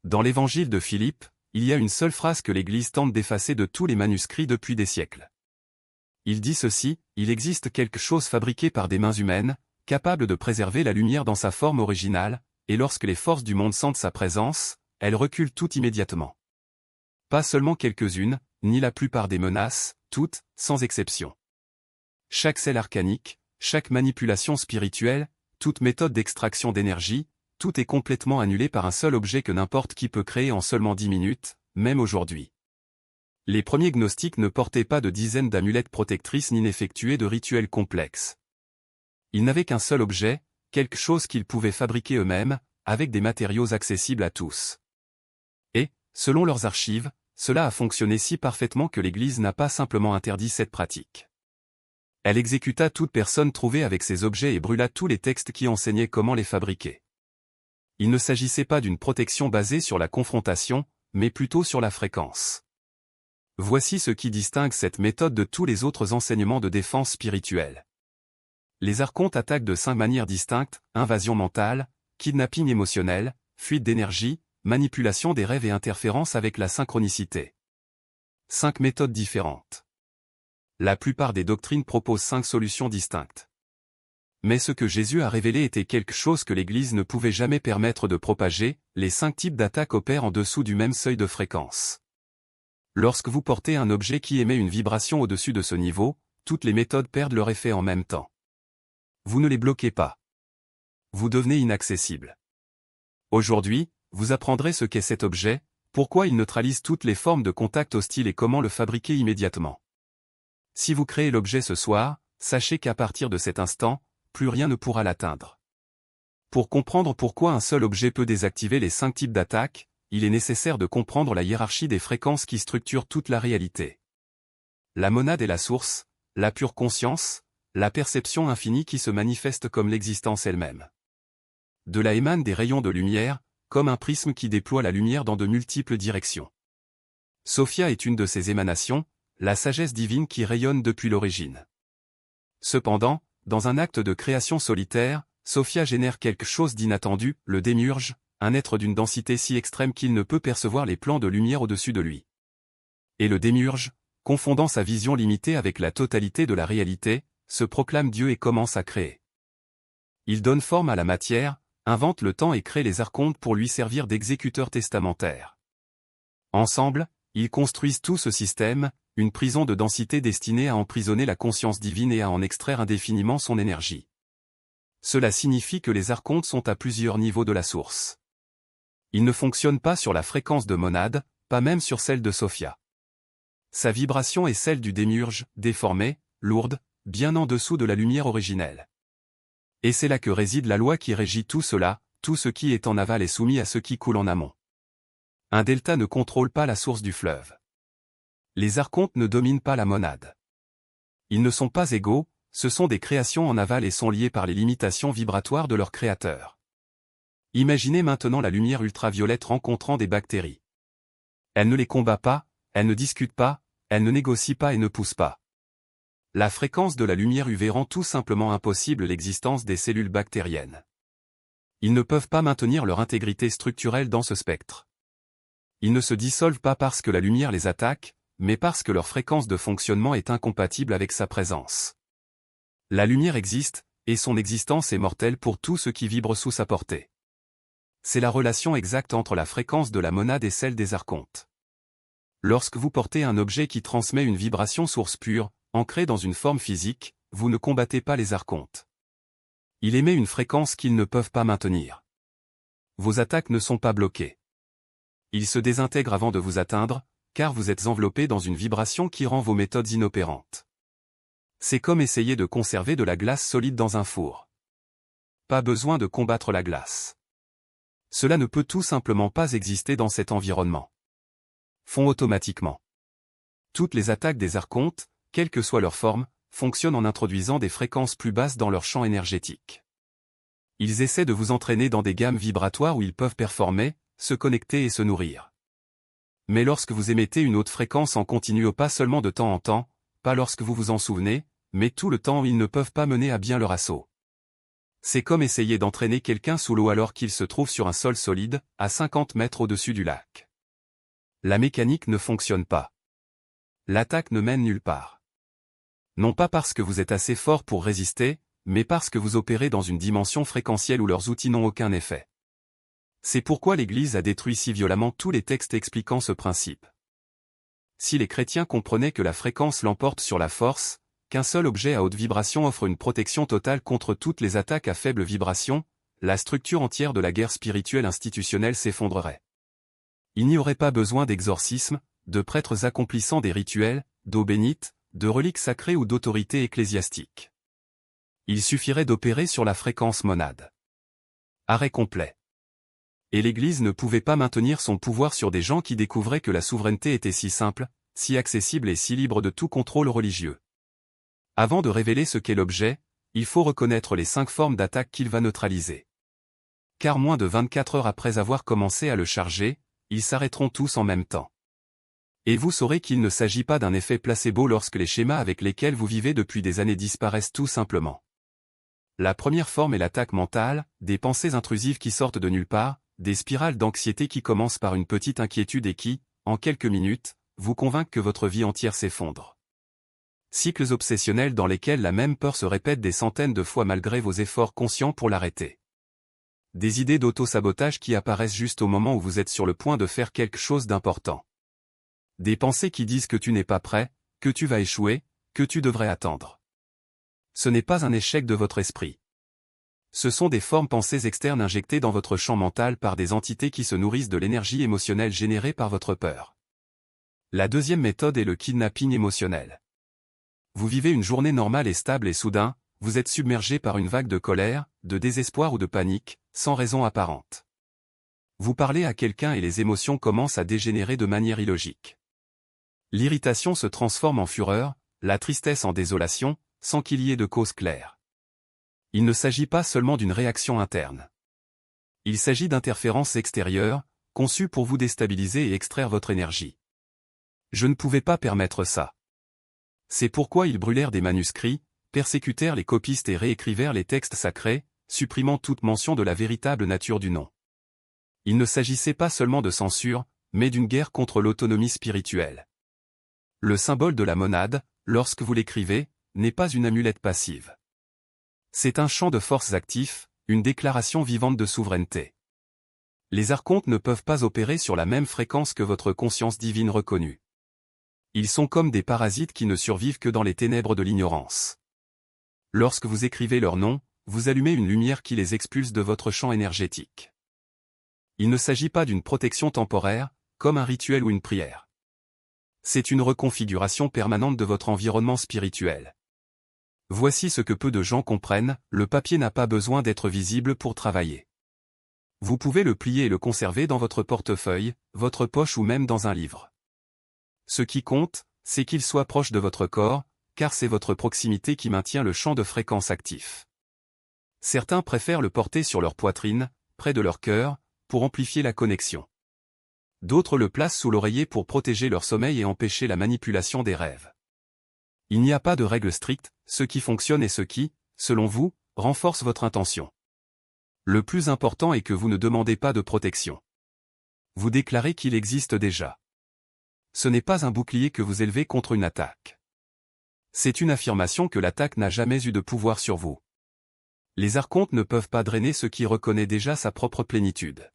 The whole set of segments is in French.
Dans l'évangile de Philippe, il y a une seule phrase que l'Église tente d'effacer de tous les manuscrits depuis des siècles. Il dit ceci: il existe quelque chose fabriqué par des mains humaines, capable de préserver la lumière dans sa forme originale, et lorsque les forces du monde sentent sa présence, elles reculent toutes immédiatement. Pas seulement quelques-unes, ni la plupart des menaces, toutes, sans exception. Chaque sel arcanique, chaque manipulation spirituelle, toute méthode d'extraction d'énergie, tout est complètement annulé par un seul objet que n'importe qui peut créer en seulement 10 minutes, même aujourd'hui. Les premiers gnostiques ne portaient pas de dizaines d'amulettes protectrices ni n'effectuaient de rituels complexes. Ils n'avaient qu'un seul objet, quelque chose qu'ils pouvaient fabriquer eux-mêmes, avec des matériaux accessibles à tous. Et, selon leurs archives, cela a fonctionné si parfaitement que l'Église n'a pas simplement interdit cette pratique. Elle exécuta toute personne trouvée avec ces objets et brûla tous les textes qui enseignaient comment les fabriquer. Il ne s'agissait pas d'une protection basée sur la confrontation, mais plutôt sur la fréquence. Voici ce qui distingue cette méthode de tous les autres enseignements de défense spirituelle. Les archontes attaquent de 5 manières distinctes: invasion mentale, kidnapping émotionnel, fuite d'énergie, manipulation des rêves et interférence avec la synchronicité. 5 méthodes différentes. La plupart des doctrines proposent 5 solutions distinctes. Mais ce que Jésus a révélé était quelque chose que l'Église ne pouvait jamais permettre de propager: les 5 types d'attaques opèrent en dessous du même seuil de fréquence. Lorsque vous portez un objet qui émet une vibration au-dessus de ce niveau, toutes les méthodes perdent leur effet en même temps. Vous ne les bloquez pas. Vous devenez inaccessible. Aujourd'hui, vous apprendrez ce qu'est cet objet, pourquoi il neutralise toutes les formes de contact hostile et comment le fabriquer immédiatement. Si vous créez l'objet ce soir, sachez qu'à partir de cet instant, plus rien ne pourra l'atteindre. Pour comprendre pourquoi un seul objet peut désactiver les 5 types d'attaques, il est nécessaire de comprendre la hiérarchie des fréquences qui structurent toute la réalité. La monade est la source, la pure conscience, la perception infinie qui se manifeste comme l'existence elle-même. De là émanent des rayons de lumière, comme un prisme qui déploie la lumière dans de multiples directions. Sophia est une de ces émanations, la sagesse divine qui rayonne depuis l'origine. Cependant, dans un acte de création solitaire, Sophia génère quelque chose d'inattendu: le démiurge, un être d'une densité si extrême qu'il ne peut percevoir les plans de lumière au-dessus de lui. Et le démiurge, confondant sa vision limitée avec la totalité de la réalité, se proclame Dieu et commence à créer. Il donne forme à la matière, invente le temps et crée les archontes pour lui servir d'exécuteurs testamentaires. Ensemble, ils construisent tout ce système, une prison de densité destinée à emprisonner la conscience divine et à en extraire indéfiniment son énergie. Cela signifie que les archontes sont à plusieurs niveaux de la source. Ils ne fonctionnent pas sur la fréquence de monade, pas même sur celle de Sophia. Sa vibration est celle du démiurge, déformée, lourde, bien en dessous de la lumière originelle. Et c'est là que réside la loi qui régit tout cela: tout ce qui est en aval est soumis à ce qui coule en amont. Un delta ne contrôle pas la source du fleuve. Les archontes ne dominent pas la monade. Ils ne sont pas égaux, ce sont des créations en aval et sont liés par les limitations vibratoires de leur créateur. Imaginez maintenant la lumière ultraviolette rencontrant des bactéries. Elle ne les combat pas, elle ne discute pas, elle ne négocie pas et ne pousse pas. La fréquence de la lumière UV rend tout simplement impossible l'existence des cellules bactériennes. Ils ne peuvent pas maintenir leur intégrité structurelle dans ce spectre. Ils ne se dissolvent pas parce que la lumière les attaque, mais parce que leur fréquence de fonctionnement est incompatible avec sa présence. La lumière existe, et son existence est mortelle pour tout ce qui vibre sous sa portée. C'est la relation exacte entre la fréquence de la monade et celle des archontes. Lorsque vous portez un objet qui transmet une vibration source pure, ancrée dans une forme physique, vous ne combattez pas les archontes. Il émet une fréquence qu'ils ne peuvent pas maintenir. Vos attaques ne sont pas bloquées. Ils se désintègrent avant de vous atteindre, car vous êtes enveloppé dans une vibration qui rend vos méthodes inopérantes. C'est comme essayer de conserver de la glace solide dans un four. Pas besoin de combattre la glace. Cela ne peut tout simplement pas exister dans cet environnement. Font automatiquement. Toutes les attaques des archontes, quelle que soit leur forme, fonctionnent en introduisant des fréquences plus basses dans leur champ énergétique. Ils essaient de vous entraîner dans des gammes vibratoires où ils peuvent performer, se connecter et se nourrir. Mais lorsque vous émettez une haute fréquence en continu, pas seulement de temps en temps, pas lorsque vous vous en souvenez, mais tout le temps, ils ne peuvent pas mener à bien leur assaut. C'est comme essayer d'entraîner quelqu'un sous l'eau alors qu'il se trouve sur un sol solide, à 50 mètres au-dessus du lac. La mécanique ne fonctionne pas. L'attaque ne mène nulle part. Non pas parce que vous êtes assez fort pour résister, mais parce que vous opérez dans une dimension fréquentielle où leurs outils n'ont aucun effet. C'est pourquoi l'Église a détruit si violemment tous les textes expliquant ce principe. Si les chrétiens comprenaient que la fréquence l'emporte sur la force, qu'un seul objet à haute vibration offre une protection totale contre toutes les attaques à faible vibration, la structure entière de la guerre spirituelle institutionnelle s'effondrerait. Il n'y aurait pas besoin d'exorcisme, de prêtres accomplissant des rituels, d'eau bénite, de reliques sacrées ou d'autorités ecclésiastiques. Il suffirait d'opérer sur la fréquence monade. Arrêt complet. Et l'Église ne pouvait pas maintenir son pouvoir sur des gens qui découvraient que la souveraineté était si simple, si accessible et si libre de tout contrôle religieux. Avant de révéler ce qu'est l'objet, il faut reconnaître les 5 formes d'attaque qu'il va neutraliser. Car moins de 24 heures après avoir commencé à le charger, ils s'arrêteront tous en même temps. Et vous saurez qu'il ne s'agit pas d'un effet placebo lorsque les schémas avec lesquels vous vivez depuis des années disparaissent tout simplement. La première forme est l'attaque mentale, des pensées intrusives qui sortent de nulle part, des spirales d'anxiété qui commencent par une petite inquiétude et qui, en quelques minutes, vous convainquent que votre vie entière s'effondre. Cycles obsessionnels dans lesquels la même peur se répète des centaines de fois malgré vos efforts conscients pour l'arrêter. Des idées d'auto-sabotage qui apparaissent juste au moment où vous êtes sur le point de faire quelque chose d'important. Des pensées qui disent que tu n'es pas prêt, que tu vas échouer, que tu devrais attendre. Ce n'est pas un échec de votre esprit. Ce sont des formes pensées externes injectées dans votre champ mental par des entités qui se nourrissent de l'énergie émotionnelle générée par votre peur. La deuxième méthode est le kidnapping émotionnel. Vous vivez une journée normale et stable et soudain, vous êtes submergé par une vague de colère, de désespoir ou de panique, sans raison apparente. Vous parlez à quelqu'un et les émotions commencent à dégénérer de manière illogique. L'irritation se transforme en fureur, la tristesse en désolation, sans qu'il y ait de cause claire. Il ne s'agit pas seulement d'une réaction interne. Il s'agit d'interférences extérieures, conçues pour vous déstabiliser et extraire votre énergie. Je ne pouvais pas permettre ça. C'est pourquoi ils brûlèrent des manuscrits, persécutèrent les copistes et réécrivèrent les textes sacrés, supprimant toute mention de la véritable nature du nom. Il ne s'agissait pas seulement de censure, mais d'une guerre contre l'autonomie spirituelle. Le symbole de la monade, lorsque vous l'écrivez, n'est pas une amulette passive. C'est un champ de forces actif, une déclaration vivante de souveraineté. Les archontes ne peuvent pas opérer sur la même fréquence que votre conscience divine reconnue. Ils sont comme des parasites qui ne survivent que dans les ténèbres de l'ignorance. Lorsque vous écrivez leur nom, vous allumez une lumière qui les expulse de votre champ énergétique. Il ne s'agit pas d'une protection temporaire, comme un rituel ou une prière. C'est une reconfiguration permanente de votre environnement spirituel. Voici ce que peu de gens comprennent, le papier n'a pas besoin d'être visible pour travailler. Vous pouvez le plier et le conserver dans votre portefeuille, votre poche ou même dans un livre. Ce qui compte, c'est qu'il soit proche de votre corps, car c'est votre proximité qui maintient le champ de fréquence actif. Certains préfèrent le porter sur leur poitrine, près de leur cœur, pour amplifier la connexion. D'autres le placent sous l'oreiller pour protéger leur sommeil et empêcher la manipulation des rêves. Il n'y a pas de règle stricte, ce qui fonctionne et ce qui, selon vous, renforce votre intention. Le plus important est que vous ne demandez pas de protection. Vous déclarez qu'il existe déjà. Ce n'est pas un bouclier que vous élevez contre une attaque. C'est une affirmation que l'attaque n'a jamais eu de pouvoir sur vous. Les archontes ne peuvent pas drainer ce qui reconnaît déjà sa propre plénitude.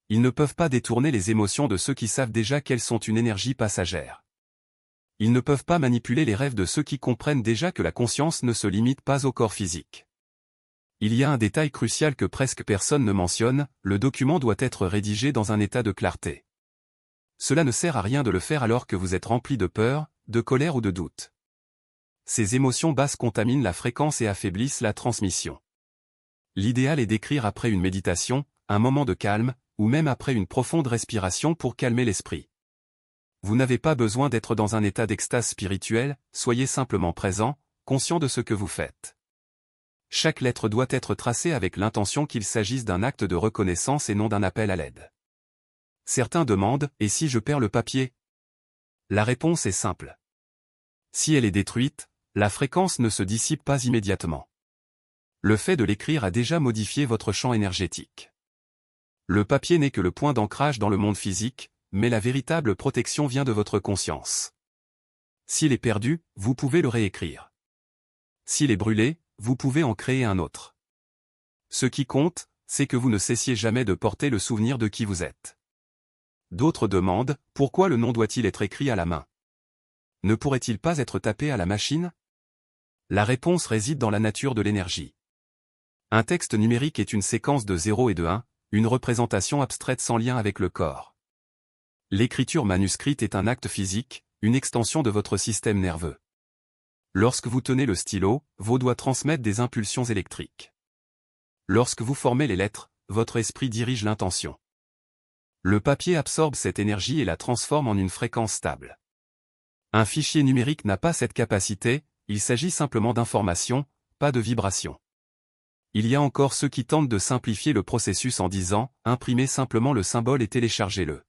Ils ne peuvent pas détourner les émotions de ceux qui savent déjà qu'elles sont une énergie passagère. Ils ne peuvent pas manipuler les rêves de ceux qui comprennent déjà que la conscience ne se limite pas au corps physique. Il y a un détail crucial que presque personne ne mentionne, le document doit être rédigé dans un état de clarté. Cela ne sert à rien de le faire alors que vous êtes rempli de peur, de colère ou de doute. Ces émotions basses contaminent la fréquence et affaiblissent la transmission. L'idéal est d'écrire après une méditation, un moment de calme, ou même après une profonde respiration pour calmer l'esprit. Vous n'avez pas besoin d'être dans un état d'extase spirituelle, soyez simplement présent, conscient de ce que vous faites. Chaque lettre doit être tracée avec l'intention qu'il s'agisse d'un acte de reconnaissance et non d'un appel à l'aide. Certains demandent, et si je perds le papier? La réponse est simple. Si elle est détruite, la fréquence ne se dissipe pas immédiatement. Le fait de l'écrire a déjà modifié votre champ énergétique. Le papier n'est que le point d'ancrage dans le monde physique, mais la véritable protection vient de votre conscience. S'il est perdu, vous pouvez le réécrire. S'il est brûlé, vous pouvez en créer un autre. Ce qui compte, c'est que vous ne cessiez jamais de porter le souvenir de qui vous êtes. D'autres demandent, pourquoi le nom doit-il être écrit à la main? Ne pourrait-il pas être tapé à la machine? La réponse réside dans la nature de l'énergie. Un texte numérique est une séquence de 0 et de 1, une représentation abstraite sans lien avec le corps. L'écriture manuscrite est un acte physique, une extension de votre système nerveux. Lorsque vous tenez le stylo, vos doigts transmettent des impulsions électriques. Lorsque vous formez les lettres, votre esprit dirige l'intention. Le papier absorbe cette énergie et la transforme en une fréquence stable. Un fichier numérique n'a pas cette capacité, il s'agit simplement d'informations, pas de vibrations. Il y a encore ceux qui tentent de simplifier le processus en disant « imprimez simplement le symbole et téléchargez-le ».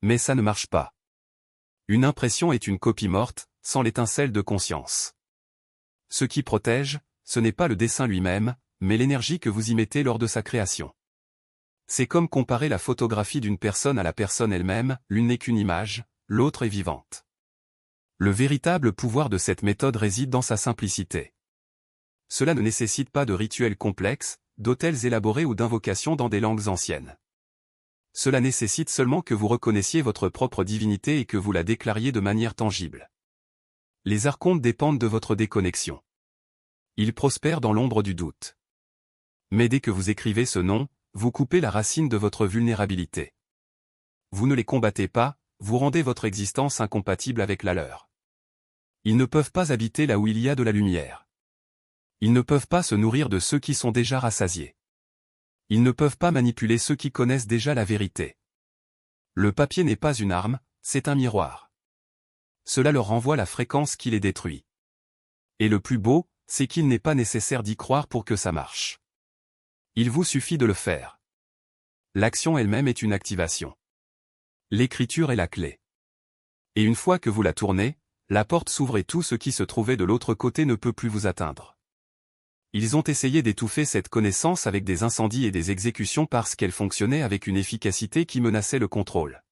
Mais ça ne marche pas. Une impression est une copie morte, sans l'étincelle de conscience. Ce qui protège, ce n'est pas le dessin lui-même, mais l'énergie que vous y mettez lors de sa création. C'est comme comparer la photographie d'une personne à la personne elle-même, l'une n'est qu'une image, l'autre est vivante. Le véritable pouvoir de cette méthode réside dans sa simplicité. Cela ne nécessite pas de rituels complexes, d'autels élaborés ou d'invocations dans des langues anciennes. Cela nécessite seulement que vous reconnaissiez votre propre divinité et que vous la déclariez de manière tangible. Les archontes dépendent de votre déconnexion. Ils prospèrent dans l'ombre du doute. Mais dès que vous écrivez ce nom, vous coupez la racine de votre vulnérabilité. Vous ne les combattez pas, vous rendez votre existence incompatible avec la leur. Ils ne peuvent pas habiter là où il y a de la lumière. Ils ne peuvent pas se nourrir de ceux qui sont déjà rassasiés. Ils ne peuvent pas manipuler ceux qui connaissent déjà la vérité. Le papier n'est pas une arme, c'est un miroir. Cela leur renvoie la fréquence qui les détruit. Et le plus beau, c'est qu'il n'est pas nécessaire d'y croire pour que ça marche. Il vous suffit de le faire. L'action elle-même est une activation. L'écriture est la clé. Et une fois que vous la tournez, la porte s'ouvre et tout ce qui se trouvait de l'autre côté ne peut plus vous atteindre. Ils ont essayé d'étouffer cette connaissance avec des incendies et des exécutions parce qu'elle fonctionnait avec une efficacité qui menaçait le contrôle.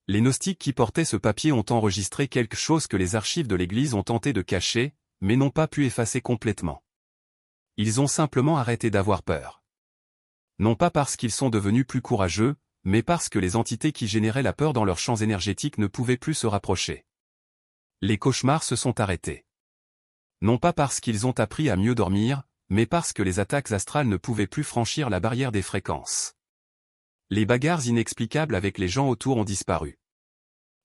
Les gnostiques qui portaient ce papier ont enregistré quelque chose que les archives de l'Église ont tenté de cacher, mais n'ont pas pu effacer complètement. Ils ont simplement arrêté d'avoir peur. Non pas parce qu'ils sont devenus plus courageux, mais parce que les entités qui généraient la peur dans leurs champs énergétiques ne pouvaient plus se rapprocher. Les cauchemars se sont arrêtés. Non pas parce qu'ils ont appris à mieux dormir, mais parce que les attaques astrales ne pouvaient plus franchir la barrière des fréquences. Les bagarres inexplicables avec les gens autour ont disparu.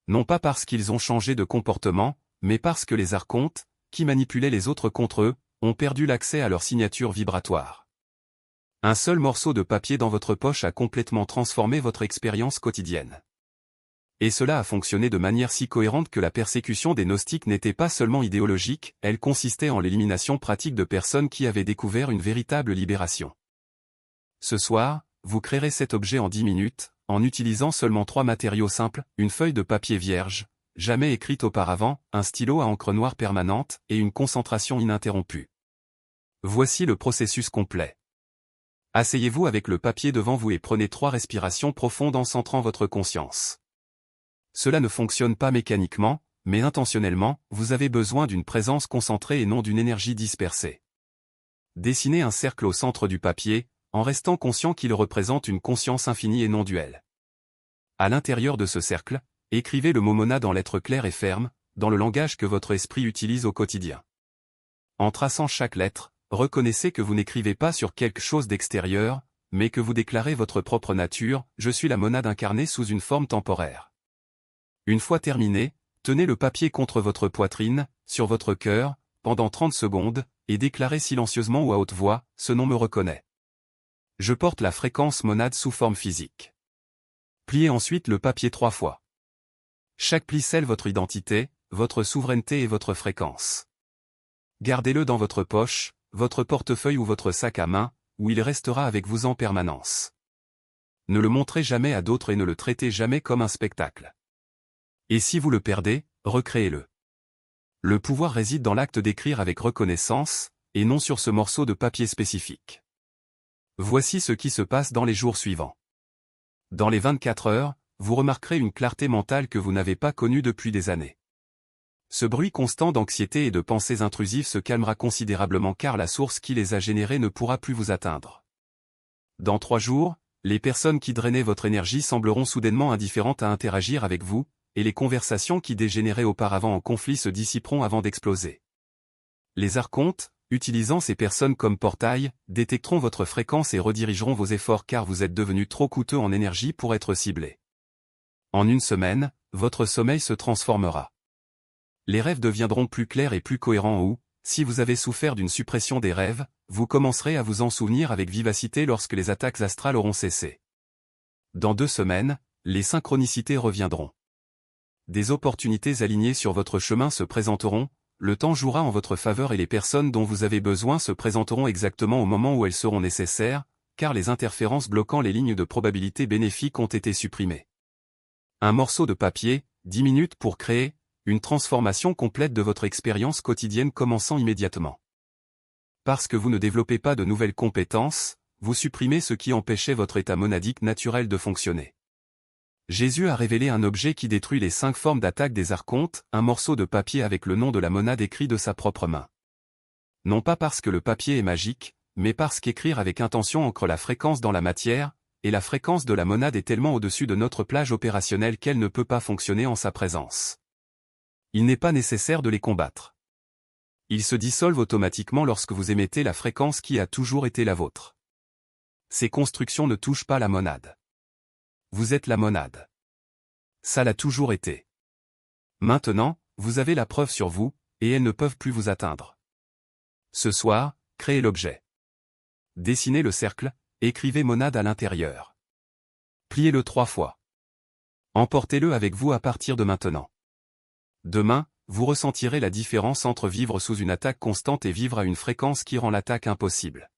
Non pas parce qu'ils ont changé de comportement, mais parce que les archontes, qui manipulaient les autres contre eux, ont perdu l'accès à leur signature vibratoire. Un seul morceau de papier dans votre poche a complètement transformé votre expérience quotidienne. Et cela a fonctionné de manière si cohérente que la persécution des gnostiques n'était pas seulement idéologique, elle consistait en l'élimination pratique de personnes qui avaient découvert une véritable libération. Ce soir, vous créerez cet objet en 10 minutes, en utilisant seulement 3 matériaux simples, une feuille de papier vierge, jamais écrite auparavant, un stylo à encre noire permanente, et une concentration ininterrompue. Voici le processus complet. Asseyez-vous avec le papier devant vous et prenez 3 respirations profondes en centrant votre conscience. Cela ne fonctionne pas mécaniquement, mais intentionnellement, vous avez besoin d'une présence concentrée et non d'une énergie dispersée. Dessinez un cercle au centre du papier, en restant conscient qu'il représente une conscience infinie et non duelle. À l'intérieur de ce cercle, écrivez le mot monade en lettres claires et fermes, dans le langage que votre esprit utilise au quotidien. En traçant chaque lettre, reconnaissez que vous n'écrivez pas sur quelque chose d'extérieur, mais que vous déclarez votre propre nature, je suis la monade incarnée sous une forme temporaire. Une fois terminé, tenez le papier contre votre poitrine, sur votre cœur, pendant 30 secondes, et déclarez silencieusement ou à haute voix, ce nom me reconnaît. Je porte la fréquence monade sous forme physique. Pliez ensuite le papier 3 fois. Chaque pli scelle votre identité, votre souveraineté et votre fréquence. Gardez-le dans votre poche, votre portefeuille ou votre sac à main, où il restera avec vous en permanence. Ne le montrez jamais à d'autres et ne le traitez jamais comme un spectacle. Et si vous le perdez, recréez-le. Le pouvoir réside dans l'acte d'écrire avec reconnaissance, et non sur ce morceau de papier spécifique. Voici ce qui se passe dans les jours suivants. Dans les 24 heures, vous remarquerez une clarté mentale que vous n'avez pas connue depuis des années. Ce bruit constant d'anxiété et de pensées intrusives se calmera considérablement car la source qui les a générées ne pourra plus vous atteindre. Dans 3 jours, les personnes qui drainaient votre énergie sembleront soudainement indifférentes à interagir avec vous, et les conversations qui dégénéraient auparavant en conflit se dissiperont avant d'exploser. Les archontes, utilisant ces personnes comme portail, détecteront votre fréquence et redirigeront vos efforts car vous êtes devenu trop coûteux en énergie pour être ciblé. En une semaine, votre sommeil se transformera. Les rêves deviendront plus clairs et plus cohérents ou, si vous avez souffert d'une suppression des rêves, vous commencerez à vous en souvenir avec vivacité lorsque les attaques astrales auront cessé. Dans 2 semaines, les synchronicités reviendront. Des opportunités alignées sur votre chemin se présenteront, le temps jouera en votre faveur et les personnes dont vous avez besoin se présenteront exactement au moment où elles seront nécessaires, car les interférences bloquant les lignes de probabilité bénéfiques ont été supprimées. Un morceau de papier, 10 minutes pour créer, une transformation complète de votre expérience quotidienne commençant immédiatement. Parce que vous ne développez pas de nouvelles compétences, vous supprimez ce qui empêchait votre état monadique naturel de fonctionner. Jésus a révélé un objet qui détruit les 5 formes d'attaque des archontes, un morceau de papier avec le nom de la monade écrit de sa propre main. Non pas parce que le papier est magique, mais parce qu'écrire avec intention ancre la fréquence dans la matière, et la fréquence de la monade est tellement au-dessus de notre plage opérationnelle qu'elle ne peut pas fonctionner en sa présence. Il n'est pas nécessaire de les combattre. Ils se dissolvent automatiquement lorsque vous émettez la fréquence qui a toujours été la vôtre. Ces constructions ne touchent pas la monade. Vous êtes la monade. Ça l'a toujours été. Maintenant, vous avez la preuve sur vous, et elles ne peuvent plus vous atteindre. Ce soir, créez l'objet. Dessinez le cercle, écrivez monade à l'intérieur. Pliez-le 3 fois. Emportez-le avec vous à partir de maintenant. Demain, vous ressentirez la différence entre vivre sous une attaque constante et vivre à une fréquence qui rend l'attaque impossible.